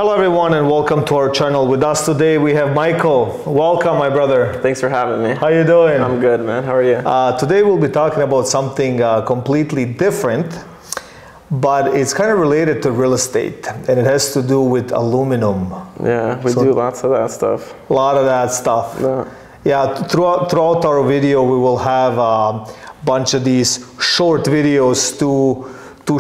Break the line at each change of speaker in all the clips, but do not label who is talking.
Hello everyone and welcome to our channel. With us today we have Michael. Welcome, my brother.
Thanks for having me.
How you doing?
I'm good, man. How are you?
Today we'll be talking about something completely different, but it's kind of related to real estate, and it has to do with aluminum.
Yeah, we do lots of that stuff.
A lot of that stuff. Yeah, throughout our video we will have a bunch of these short videos to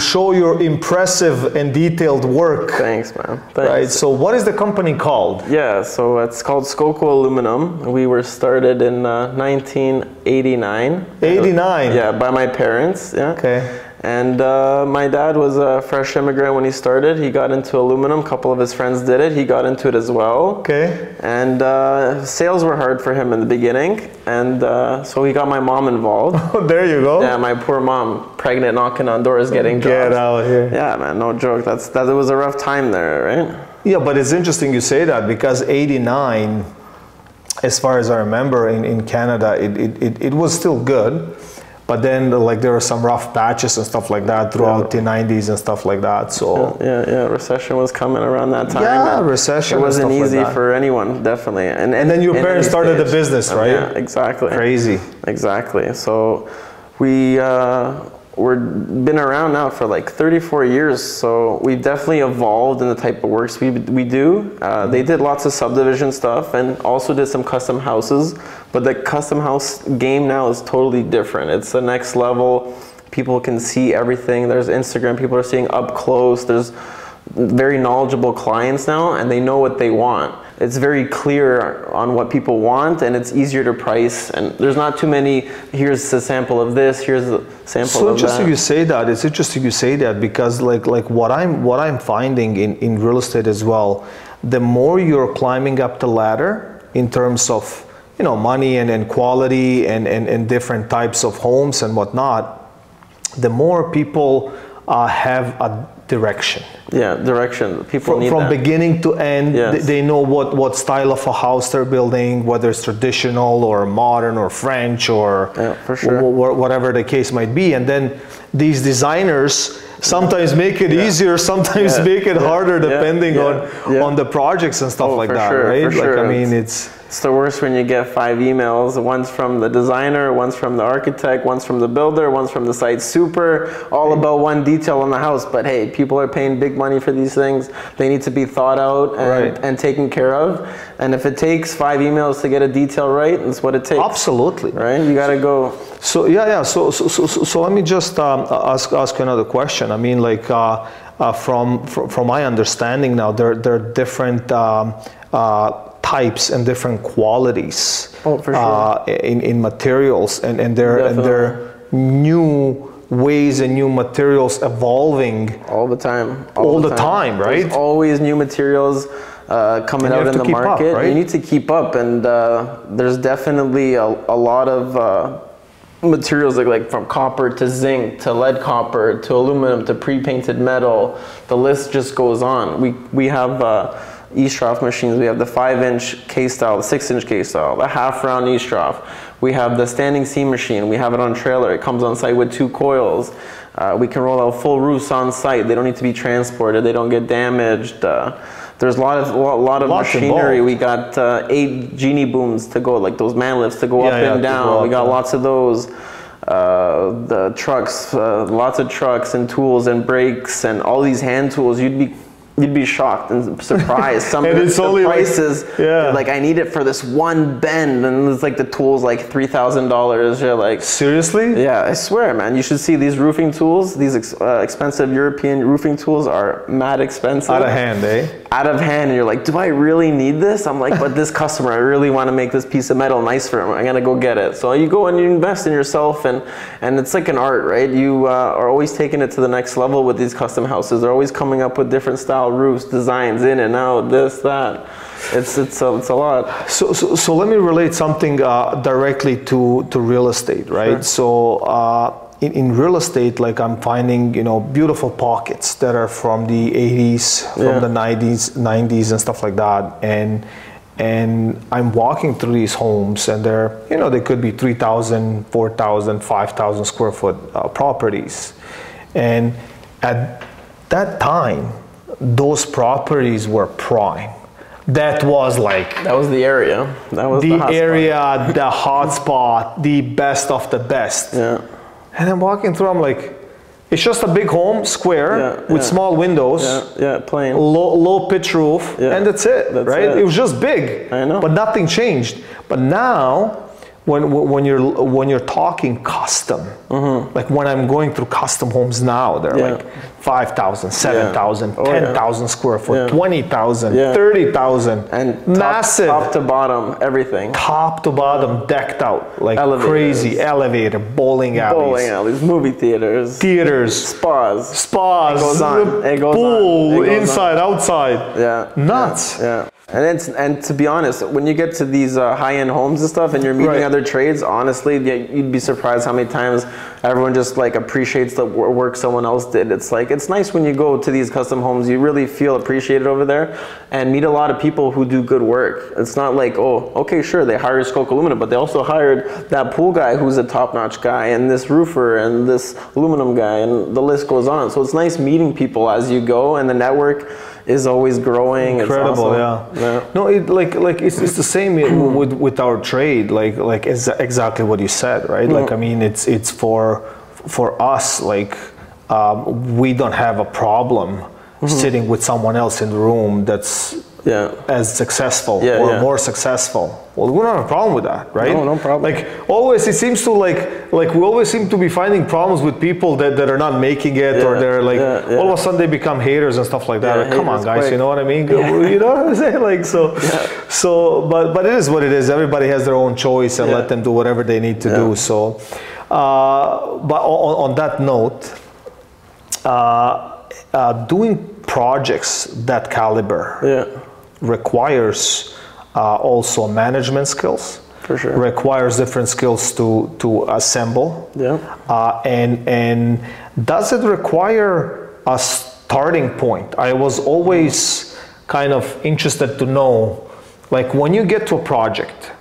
show your impressive and detailed work.
Thanks, man. Thanks.
Right, so what is the company called?
Yeah, so it's called Skoko Aluminum. We were started in 1989.
89?
Yeah, by my parents, yeah.
Okay.
And my dad was a fresh immigrant when he started. He got into aluminum. A couple of his friends did it. He got into it as well.
Okay.
And sales were hard for him in the beginning. And so he got my mom involved.
Oh, there you go.
Yeah, my poor mom, pregnant, knocking on doors, getting jobs.
Get out here.
Yeah, man, no joke. It was a rough time there, right?
Yeah, but it's interesting you say that, because 89, as far as I remember, in Canada, it was still good. But then, like, there were some rough patches and stuff like that throughout the 90s and stuff like that. So
yeah, recession was coming around that time.
Yeah, recession.
It wasn't easy
like
for anyone, definitely. And
then your parents started the business, right?
Yeah, exactly.
Crazy.
Exactly. So we're been around now for like 34 years, so we've definitely evolved in the type of works we do. They did lots of subdivision stuff and also did some custom houses, but the custom house game now is totally different. It's the next level. People can see everything. There's Instagram, people are seeing up close. There's very knowledgeable clients now, and they know what they want. It's very clear on what people want, and it's easier to price, and there's not too many, here's a sample of this, here's a sample of that.
So interesting you say that. It's interesting you say that, because like what I'm finding in real estate as well, the more you're climbing up the ladder in terms of, you know, money and quality and different types of homes and whatnot, the more people have a direction.
Yeah, direction. People need
from
that.
Beginning to end.
Yes.
They know what style of a house they're building, whether it's traditional or modern or French or
for sure.
Whatever the case might be. And then these designers sometimes make it easier, sometimes make it harder, depending on the projects and stuff like that, right?
For sure.
Like, I mean, it's
the worst when you get 5 emails. One's from the designer, one's from the architect, one's from the builder, one's from the site super, all about one detail on the house. But hey, people are paying big money for these things. They need to be thought out and taken care of. And if it takes 5 emails to get a detail right, that's what it takes.
Absolutely.
Right? You gotta go.
So so let me just ask another question. I mean, like, from my understanding now, there are different types and different qualities in materials, and there are new ways and new materials evolving
all the time.
All the time, right?
There's always new materials coming out in the market.
Up, right?
You need to keep up, and there's definitely a lot of materials like from copper to zinc to lead copper to aluminum to pre-painted metal. The list just goes on. We have E-Stroff machines. We have the 5-inch K-style, the 6-inch K-style, the half-round E-Stroff. We have the standing seam machine. We have it on trailer. It comes on site with 2 coils. We can roll out full roofs on site. They don't need to be transported. They don't get damaged. There's a lot of machinery.
Involved.
We got 8 genie booms to go, like those man lifts to go up and down. We got lots of those. The trucks, lots of trucks and tools and brakes and all these hand tools. You'd be shocked and surprised. Some of the prices, like, I need it for this one bend, and it's like the tool's like $3,000. You're like, seriously? Yeah, I swear, man. You should see these roofing tools. These expensive European roofing tools are mad expensive.
Out of hand, eh?
Out of hand, and you're like, do I really need this? I'm like, but this customer, I really want to make this piece of metal nice for him. I'm gonna go get it. So you go and you invest in yourself, and it's like an art, right? You are always taking it to the next level with these custom houses. They're always coming up with different style roofs, designs, in and out, this, that. It's a lot.
So let me relate something directly to real estate, right? Sure. So in real estate, like, I'm finding, you know, beautiful pockets that are from the 80s, from the 90s and stuff like that, and I'm walking through these homes, and they're, you know, they could be 3,000, 4,000, 5,000 square foot properties, and at that time, those properties were prime. That was like
That was the area. That was the hot
area,
spot.
the hot spot, the best of the best.
Yeah.
And I'm walking through, I'm like, it's just a big home, square, with small windows,
plain.
low pitch roof, and that's it, right? It was just big,
I know.
but nothing changed. But now, when you're talking custom, like when I'm going through custom homes now, they're like 5,000, 7,000, 10,000 square foot, 20,000, 30,000,
and
massive,
top to bottom, everything.
top to bottom, decked out, like
Elevators.
crazy. Elevator, bowling alleys,
movie theaters, spas.
It
goes on. It goes
pool,
on. It goes
inside,
on.
outside.
Yeah.
Nuts.
Yeah. And to be honest, when you get to these high-end homes and stuff, and you're meeting other trades, honestly, you'd be surprised how many times everyone just like appreciates the work someone else did. It's like, it's nice when you go to these custom homes, you really feel appreciated over there, and meet a lot of people who do good work. It's not like, oh, okay, sure, they hired Skoke Aluminum, but they also hired that pool guy who's a top-notch guy, and this roofer, and this aluminum guy, and the list goes on. So it's nice meeting people as you go, and the network is always growing.
Incredible, yeah. No, it's the same with our trade. Like exactly what you said, right? Like I mean, it's for us. Like we don't have a problem sitting with someone else in the room that's as successful or more successful. Well, we don't have a problem with that, right?
No problem.
Like always, it seems to like we always seem to be finding problems with people that are not making it, or they're like all of a sudden they become haters and stuff like that. Like, come on, guys, quick. You know what I mean? You know what I'm saying? Like but it is what it is. Everybody has their own choice, and let them do whatever they need to do. So, but on that note, doing projects that caliber requires also management skills.
For sure.
Requires different skills to assemble. And does it require a starting point? I was always kind of interested to know, like when you get to a project,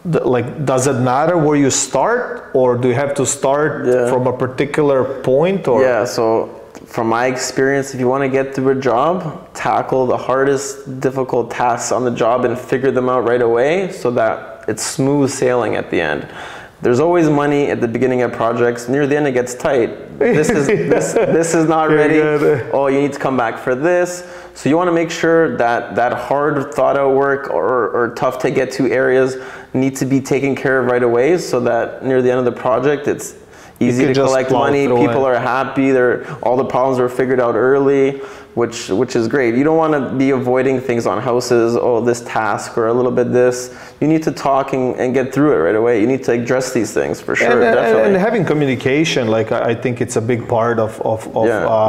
like does it matter where you start, or do you have to start from a particular point? Or
so from my experience, if you want to get through a job, tackle the hardest, difficult tasks on the job and figure them out right away so that it's smooth sailing at the end. There's always money at the beginning of projects. Near the end, it gets tight. This is not ready. Oh, you need to come back for this. So you want to make sure that hard thought out work or tough to get to areas need to be taken care of right away, so that near the end of the project, it's easy to collect money. People are happy. All the problems were figured out early, which is great. You don't want to be avoiding things on houses. Oh, this task or a little bit this. You need to talk and get through it right away. You need to address these things for sure. Definitely.
And having communication, like I think it's a big part of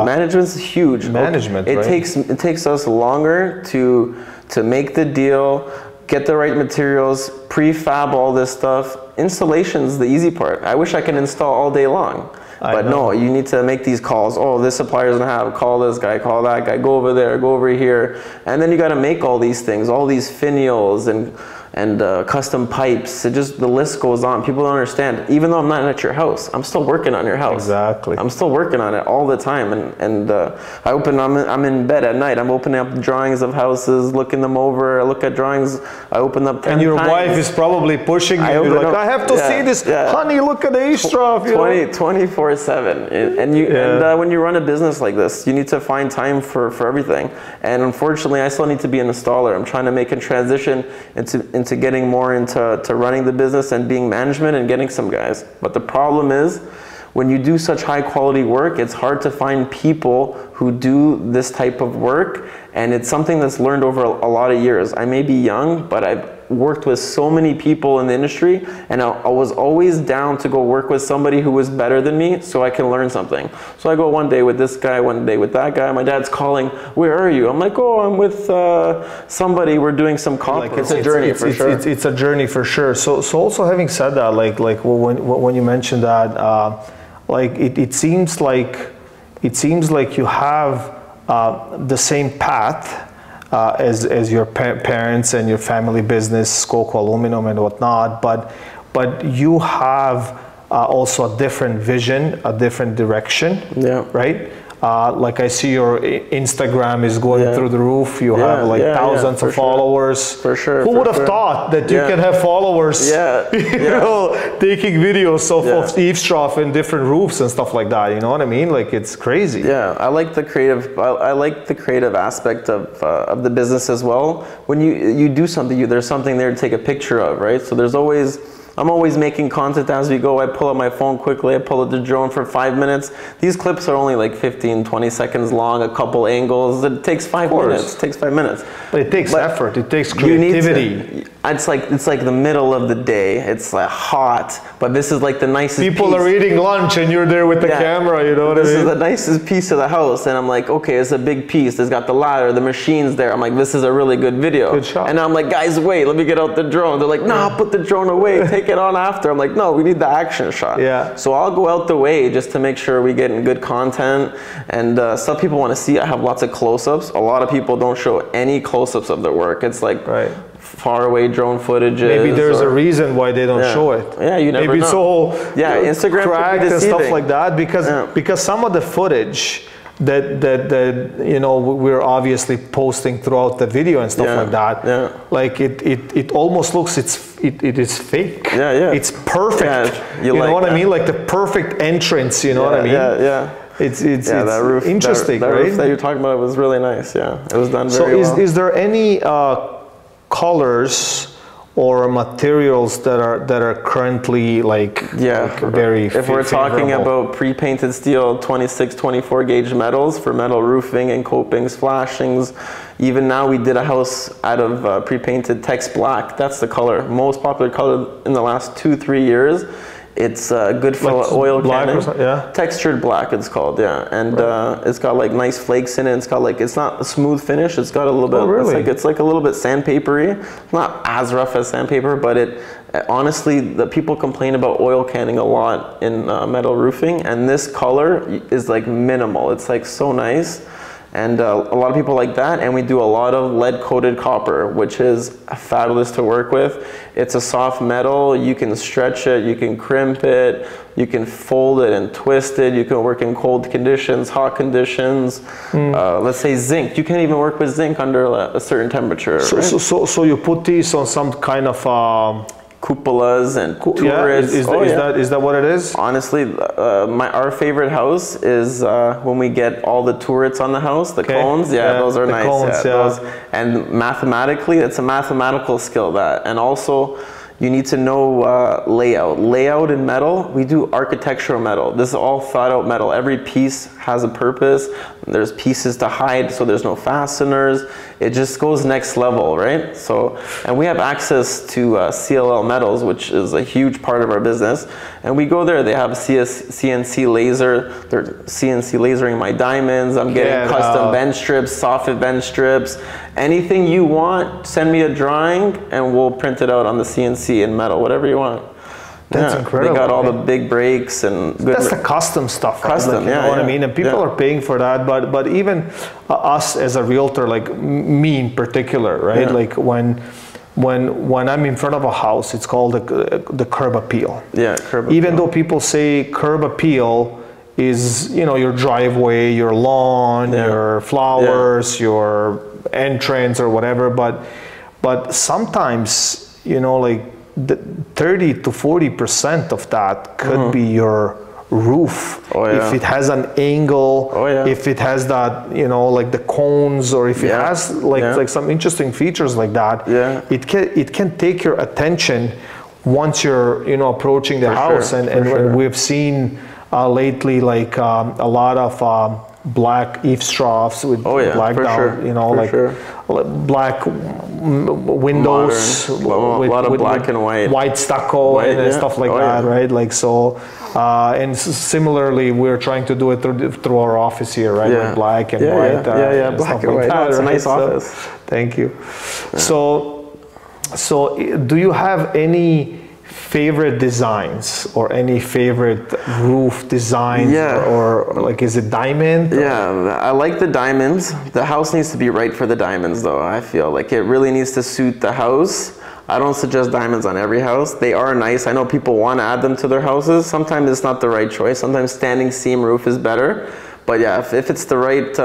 management's huge.
Management.
It takes us longer to make the deal, get the right materials, prefab all this stuff. Installation's the easy part. I wish I could install all day long. But no, you need to make these calls. Oh, this supplier doesn't have, call this guy, call that guy, go over there, go over here. And then you got to make all these things, all these finials and custom pipes. The list goes on. People don't understand. Even though I'm not at your house, I'm still working on your house.
Exactly.
I'm still working on it all the time. I'm in bed at night. I'm opening up drawings of houses, looking them over. I look at drawings. I open up 10 times.
And your wife is probably pushing you. You're like, I have to see this. Honey, look at the A-Strof.
24/7. And when you run a business like this, you need to find time for everything. And unfortunately, I still need to be an installer. I'm trying to make a transition into getting more into running the business and being management and getting some guys. But the problem is, when you do such high quality work, it's hard to find people who do this type of work, and it's something that's learned over a lot of years. I may be young, but I've worked with so many people in the industry, and I was always down to go work with somebody who was better than me so I can learn something. So I go one day with this guy, one day with that guy. My dad's calling, where are you? I'm like, oh, I'm with somebody, we're doing some comp. It's a journey for sure.
It's a journey for sure. So also having said that, like when you mentioned that, like it seems like you have the same path as your parents and your family business, Skoke Aluminum and whatnot, but you have also a different vision, a different direction, right? Like I see your Instagram is going through the roof. You have like thousands of followers.
For sure.
Who would have thought that you can have followers? You know, taking videos of eavesdrop in different roofs and stuff like that. You know what I mean? Like it's crazy.
Yeah, I like the creative. I like the creative aspect of the business as well. When you do something, there's something there to take a picture of, right? So there's always. I'm always making content as we go. I pull up my phone quickly. I pull up the drone for 5 minutes. These clips are only like 15, 20 seconds long, a couple angles. It takes 5 minutes. It takes 5 minutes.
But it takes effort. It takes creativity.
It's like the middle of the day. It's like hot, but this is like the nicest
People are eating lunch and you're there with the camera, you know what I mean?
This is the nicest piece of the house. And I'm like, okay, it's a big piece. It's got the ladder, the machine's there. I'm like, this is a really good video.
Good shot.
And I'm like, guys, wait, let me get out the drone. They're like, no, put the drone away. Take it on after. I'm like, no, we need the action shot.
Yeah.
So I'll go out the way just to make sure we get in good content. And some people want to see, I have lots of close-ups. A lot of people don't show any close-ups of their work. It's like far away drone footages.
Maybe there's a reason why they don't show it.
Yeah, you never know.
Maybe it's all
Instagram
cracked and stuff like that because some of the footage that you know we're obviously posting throughout the video and stuff like that. Like it almost looks it is fake. It's perfect. You know what I mean? Like the perfect entrance. You know what I mean? It's
that roof,
interesting,
that
right?
roof that you're talking about was really nice. Yeah, it was done very well.
So is there any colors or materials that are currently like very
if we're talking about pre-painted steel 26 24 gauge metals for metal roofing and copings, flashings, even now we did a house out of pre-painted Tex black. That's the color, most popular color in the last 2-3 years. It's good for like oil canning. Textured black it's called, and it's got like nice flakes in it. It's got like, it's not a smooth finish, it's got a little bit, it's like a little bit sandpapery. It's not as rough as sandpaper, but it honestly, the people complain about oil canning a lot in metal roofing, and this color is like minimal. It's like so nice. And a lot of people like that, and we do a lot of lead-coated copper, which is fabulous to work with. It's a soft metal, you can stretch it, you can crimp it, you can fold it and twist it, you can work in cold conditions, hot conditions. Let's say zinc, you can't even work with zinc under a certain temperature.
So you put these on some kind of
cupolas and turrets.
Is that what it is?
Honestly, our favorite house is when we get all the turrets on the house, the cones. Those are nice. Cones, and mathematically, it's a mathematical skill that, and also you need to know layout in metal. We do architectural metal. This is all thought out metal. Every piece has a purpose. There's pieces to hide, so there's no fasteners. It just goes next level, right? So, and we have access to CLL Metals, which is a huge part of our business. And we go there, they have a CNC laser. They're CNC lasering my diamonds. I'm getting custom bench strips, soffit bench strips. Anything you want, send me a drawing and we'll print it out on the CNC in metal, whatever you want.
That's incredible.
They got all the big brakes and good.
That's the custom stuff.
Custom,
you know what I mean? And people are paying for that, but even us as a realtor, like me in particular, right? Like when I'm in front of a house, it's called the curb appeal. Even though people say curb appeal is, you know, your driveway, your lawn, your flowers, your entrance or whatever, but sometimes, you know, like 30 to 40% of that could be your roof. If it has an angle, if it has that, you know, like the cones, or if it has like some interesting features like that, it can take your attention once you're, you know, approaching the house. And we've seen lately like a lot of black eavesdrops with black down, you know, black windows,
a lot of black and
white stucco and stuff like that, right? Like so, and similarly, we're trying to do it through our office here, right? With black and white,
black and white. It's a nice office.
Thank you. So do you have any favorite designs or any favorite roof designs or like, is it diamond?
I like the diamonds. The house needs to be right for the diamonds though. I feel like it really needs to suit the house. I don't suggest diamonds on every house. They are nice. I know people want to add them to their houses. Sometimes it's not the right choice. Sometimes standing seam roof is better. But yeah, if it's the right,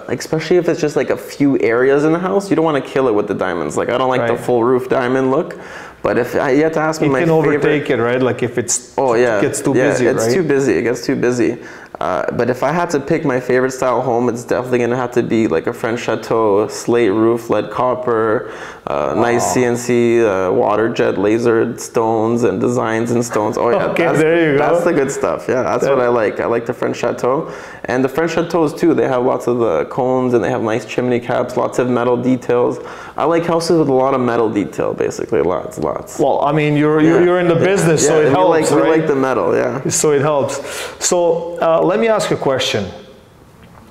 especially if it's just like a few areas in the house, you don't want to kill it with the diamonds. Like I don't like the full roof diamond look. But if you have to ask me,
it
my
can
favorite,
overtake it, right? Like if it's gets too busy,
it's
right?
too busy. It gets too busy. But if I had to pick my favorite style home, it's definitely gonna have to be like a French chateau, slate roof, lead copper, nice CNC, water jet lasered stones and designs and stones. Oh yeah,
okay, there you go.
That's the good stuff. Yeah, that's what I like. I like the French chateau, and the French chateaus too. They have lots of the cones and they have nice chimney caps, lots of metal details. I like houses with a lot of metal detail, basically, lots.
Well, I mean, you're in the business, so it helps, right?
We like the metal, yeah.
So it helps. So let me ask you a question.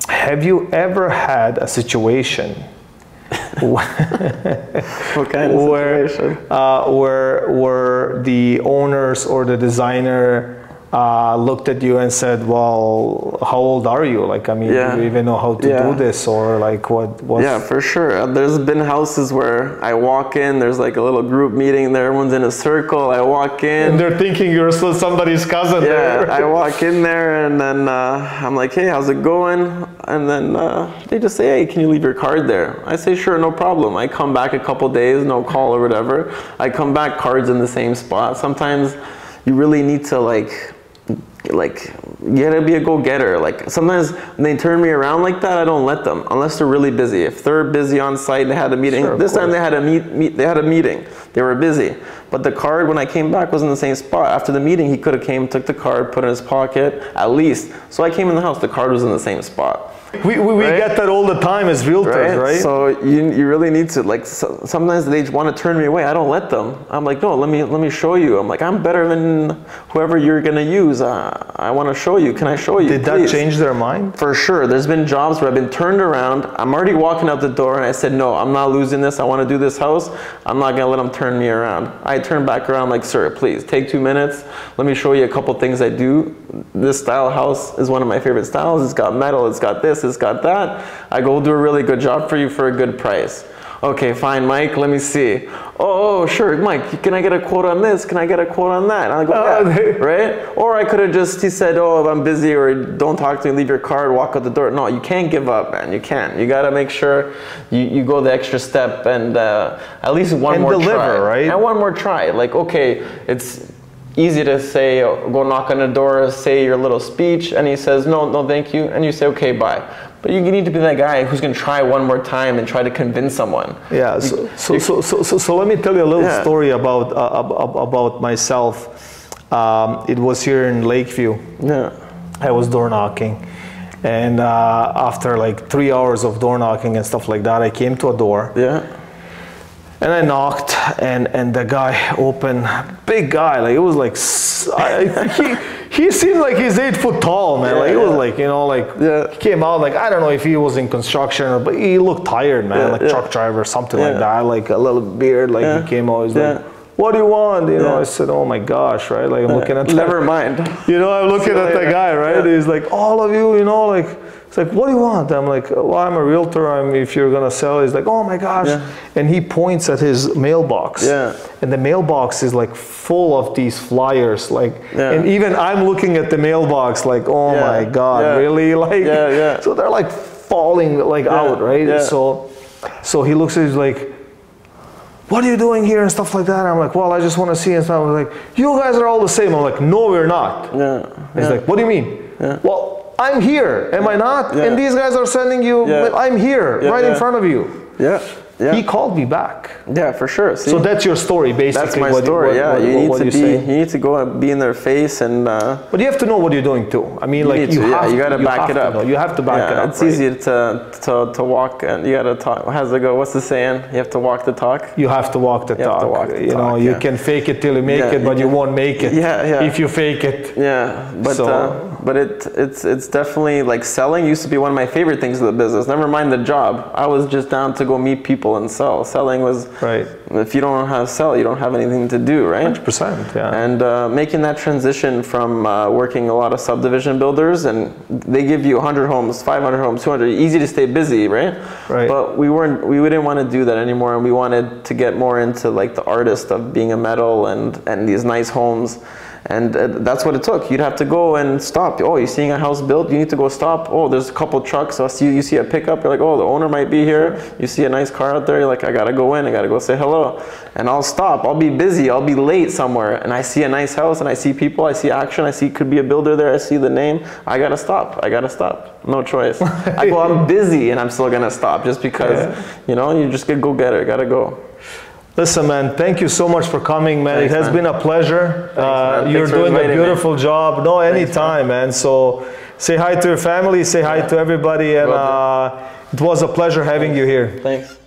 Have you ever had a situation
what kind of situation?
Where the owners or the designer looked at you and said, well, how old are you? Like, I mean, do you even know how to do this, or like what?
Yeah, for sure. There's been houses where I walk in, there's like a little group meeting there, everyone's in a circle, I walk in.
And they're thinking you're still somebody's cousin.
Yeah, I walk in there and then I'm like, hey, how's it going? And then they just say, hey, can you leave your card there? I say, sure, no problem. I come back a couple days, no call or whatever. I come back, cards in the same spot. Sometimes you really need to like you gotta be a go-getter. Like sometimes when they turn me around like that, I don't let them unless they're really busy. If they're busy on site, they had a meeting. Sure, this time they had a meeting. They were busy. But the card, when I came back, was in the same spot. After the meeting, he could have came, took the card, put it in his pocket, at least. So I came in the house, the card was in the same spot.
We get that all the time as realtors, right?
So you really need to, like, sometimes they want to turn me away. I don't let them. I'm like, no, let me show you. I'm like, I'm better than whoever you're gonna use. I want to show you. Can I show you?
Did that change their mind?
For sure. There's been jobs where I've been turned around. I'm already walking out the door and I said, no, I'm not losing this. I want to do this house. I'm not gonna let them turn me around. I turn back around like, sir, please take 2 minutes. Let me show you a couple things I do. This style house is one of my favorite styles. It's got metal. It's got this. It's got that. I go, we'll do a really good job for you for a good price. Okay, fine, Mike, let me see. Oh, sure, Mike, can I get a quote on this? Can I get a quote on that? And I go, yeah, right? Or I could have just, he said, oh, I'm busy, or don't talk to me, leave your card, walk out the door. No, you can't give up, man, you can't. You gotta make sure you go the extra step and at least one more
deliver,
try.
Right?
And one more try. Like, okay, it's easy to say, go knock on the door, say your little speech, and he says, no, thank you, and you say, okay, bye. But you need to be that guy who's going to try one more time and try to convince someone.
Yeah. So let me tell you a little story about myself. It was here in Lakeview.
Yeah.
I was door knocking, and after like 3 hours of door knocking and stuff like that, I came to a door.
Yeah.
And I knocked, and the guy opened. Big guy, like it was like he seemed like he's 8 foot tall, man. Like it was like, you know, like he came out like, I don't know if he was in construction, but he looked tired, man, like truck driver or something like that. Like a little beard, like he came out. He's like, what do you want? You know, I said, oh my gosh, right? Like I'm looking at
never mind.
You know, I'm looking at the guy, right? He's like, all of you, you know, like. It's like, what do you want? I'm like, well, I'm a realtor. If you're gonna sell, he's like, oh my gosh. And he points at his mailbox. And the mailbox is like full of these flyers. Like, and even I'm looking at the mailbox like, oh my God, really? Like, so they're like falling like out, right? So he looks at, he's like, what are you doing here and stuff like that? And I'm like, well, I just want to see and stuff. I'm like, you guys are all the same. I'm like, no, we're not. He's like, what do you mean? Well, I'm here, am I not? And these guys are sending you, I'm here, right in front of you. He called me back.
Yeah, for sure. See?
So that's your story, basically.
That's my story. You need to go and be in their face and.
But you have to know what you're doing too. I mean, like you
gotta back it up.
You have to back it up.
It's easy to walk and you gotta talk. How's it go? What's the saying? You have to walk the talk.
You have to walk the talk. You know, you can fake it till you make it, but you won't make it. If you fake it.
But it's definitely like selling used to be one of my favorite things of the business. Never mind the job. I was just down to go meet people and sell. Selling was if you don't know how to sell, you don't have anything to do, right?
100%, yeah.
And making that transition from working a lot of subdivision builders, and they give you 100 homes, 500 homes, 200, easy to stay busy, right? But we didn't want to do that anymore, and we wanted to get more into like the artist of being a metal and these nice homes. And that's what it took. You'd have to go and stop. Oh, you're seeing a house built, you need to go stop. Oh, there's a couple trucks. So you see a pickup, you're like, oh, the owner might be here. You see a nice car out there, you're like, I gotta go in, I gotta go say hello. And I'll stop, I'll be busy, I'll be late somewhere, and I see a nice house, and I see people, I see action, I see could be a builder there, I see the name, I gotta stop, no choice. I go, I'm busy, and I'm still gonna stop, just because, you know, you just get go-getter, gotta go.
Listen, man, thank you so much for coming, man.
Thanks,
it has been a pleasure. You're doing a beautiful job. No, anytime, man. So say hi to your family, say hi to everybody, and it was a pleasure having you here.
Thanks.